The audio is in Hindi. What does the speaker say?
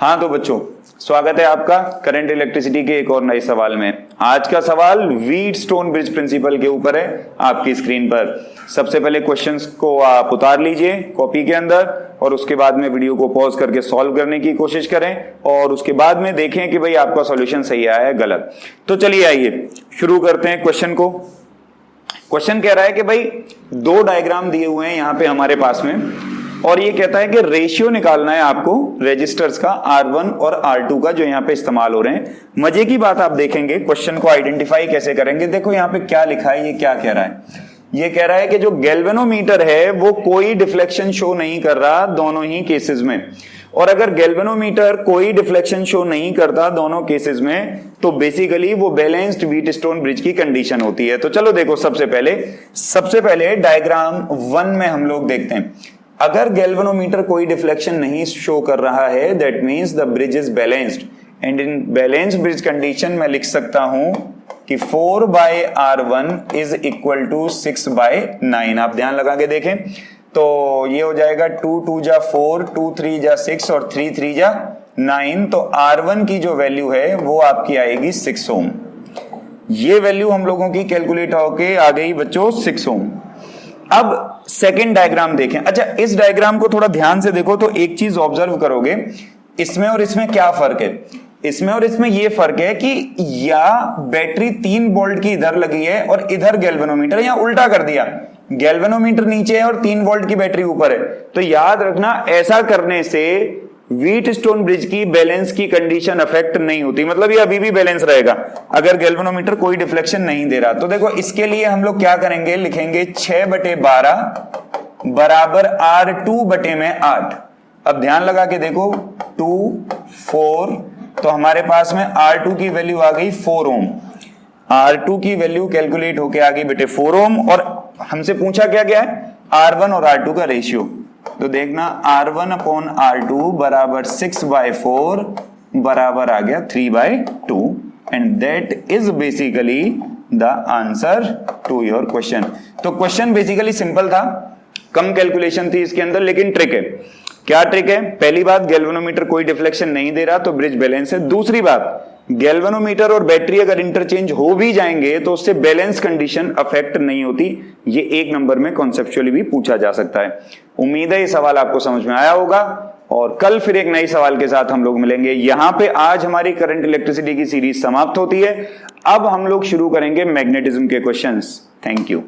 हाँ तो बच्चों, स्वागत है आपका करंट इलेक्ट्रिसिटी के एक और नए सवाल में। आज का सवाल व्हीटस्टोन ब्रिज प्रिंसिपल के ऊपर है आपकी स्क्रीन पर। सबसे पहले क्वेश्चंस को आप उतार लीजिए कॉपी के अंदर और उसके बाद में वीडियो को पॉज करके सॉल्व करने की कोशिश करें और उसके बाद में देखें कि भाई आपका सॉल्यूशन सही आया है गलत। तो चलिए आइए शुरू करते हैं क्वेश्चन को। क्वेश्चन कह रहा है कि भाई दो डायग्राम दिए हुए हैं यहाँ पे हमारे पास में और ये कहता है कि रेशियो निकालना है आपको रेजिस्टर्स का R1 और R2 का जो यहाँ पे इस्तेमाल हो रहे हैं। मजे की बात आप देखेंगे क्वेश्चन को आइडेंटिफाई कैसे करेंगे। देखो यहाँ पे क्या लिखा है, ये क्या कह रहा है। ये कह रहा है कि जो गैल्वेनोमीटर है वो कोई डिफ्लेक्शन शो नहीं कर रहा दोनों ही केसेस में, और अगर गैल्वेनोमीटर कोई डिफ्लेक्शन शो नहीं करता दोनों केसेस में तो बेसिकली वो बैलेंस्ड व्हीटस्टोन ब्रिज की कंडीशन होती है। तो चलो देखो, सबसे पहले डायग्राम 1 में हम लोग देखते हैं। अगर गैल्वेनोमीटर कोई डिफ्लेक्शन नहीं शो कर रहा है that means the bridge is balanced, and in balanced bridge condition मैं लिख सकता हूं कि 4/R1 इज इक्वल टू 6/9। आप ध्यान लगा के देखें तो ये हो जाएगा 2 2 जा 4, 2 3 जा 6 और 3 3 जा 9। तो R1 की जो वैल्यू है वो आपकी आएगी 6 ओम। ये वैल्यू हम लोगों की कैलकुलेट होके आ गई बच्चों 6 ओम। अब सेकंड डायग्राम देखें। अच्छा, इस डायग्राम को थोड़ा ध्यान से देखो तो एक चीज ऑब्जर्व करोगे, इसमें और इसमें क्या फर्क है। इसमें और इसमें यह फर्क है कि या बैटरी 3 वोल्ट की इधर लगी है और इधर गैल्वेनोमीटर, या उल्टा कर दिया, गैल्वेनोमीटर नीचे है और 3 वोल्ट की बैटरी ऊपर है। तो याद रखना ऐसा करने से व्हीटस्टोन ब्रिज की बैलेंस की कंडीशन अफेक्ट नहीं होती, मतलब ये अभी भी बैलेंस रहेगा अगर गैल्वेनोमीटर कोई डिफ्लेक्शन नहीं दे रहा। तो देखो इसके लिए हम लोग क्या करेंगे, लिखेंगे 6/12 बराबर R2/8। अब ध्यान लगा के देखो 2 4, तो हमारे पास में R2 की वैल्यू आ गई 4 ओम। R2 की वैल्यू कैलकुलेट होके आ गई बेटे 4 ओम, और हमसे पूछा क्या गया है R1 और R2 का रेशियो। तो देखना R1/R2 बराबर 6/4 बराबर आ गया 3/2, and that is basically the answer to your question. तो क्वेश्चन बेसिकली सिंपल था, कम कैलकुलेशन थी इसके अंदर, लेकिन ट्रिक है। क्या ट्रिक है? पहली बात, गैल्वेनोमीटर कोई डिफ्लेक्शन नहीं दे रहा तो ब्रिज बैलेंस है। दूसरी बात, गैल्वेनोमीटर और बैटरी अगर इंटरचेंज हो भी जाएंगे तो उससे बैलेंस कंडीशन अफेक्ट नहीं होती। ये 1 नंबर में कॉन्सेप्चुअली भी पूछा जा सकता है। उम्मीद है ये सवाल आपको समझ में आया होगा और कल फिर एक नए सवाल के साथ हम लोग मिलेंगे। यहां पे आज हमारी करंट इलेक्ट्रिसिटी की सीरीज समाप्त होती है। अब हम लोग शुरू करेंगे मैग्नेटिज्म के क्वेश्चंस। Thank you.